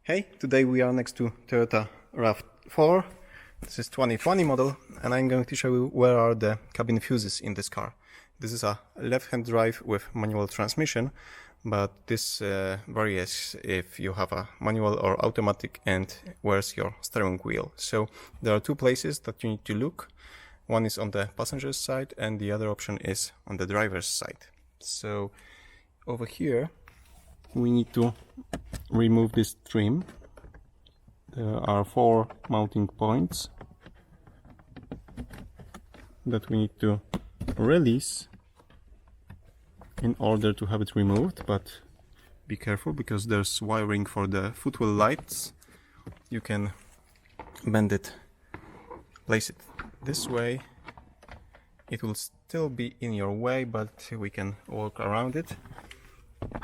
Hey, today we are next to Toyota Rav4. This is 2020 model, and I'm going to show you where are the cabin fuses in this car. This is a left-hand drive with manual transmission, but this varies if you have a manual or automatic and where's your steering wheel. So there are two places that you need to look. One is on the passenger's side and the other option is on the driver's side. So over here we need to remove this trim. There are 4 mounting points that we need to release in order to have it removed, but be careful because there's wiring for the footwell lights. You can bend it, place it this way. It will still be in your way, but we can work around it.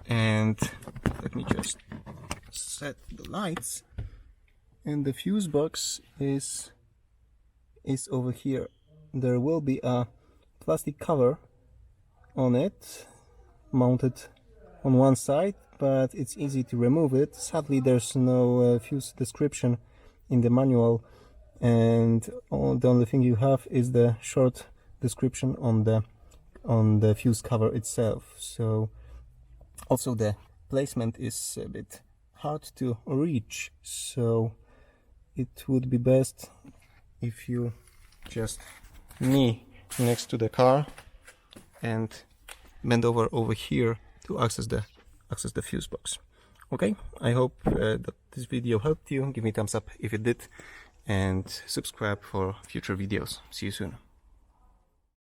And let me just set the lights, and the fuse box is over here. There will be a plastic cover on it mounted on one side, but it's easy to remove it. Sadly, there's no fuse description in the manual, and the only thing you have is the short description on the fuse cover itself. So also the placement is a bit hard to reach, so it would be best if you just knee next to the car and bend over here to access the fuse box. Okay, I hope that this video helped you. Give me a thumbs up if it did, and subscribe for future videos. See you soon.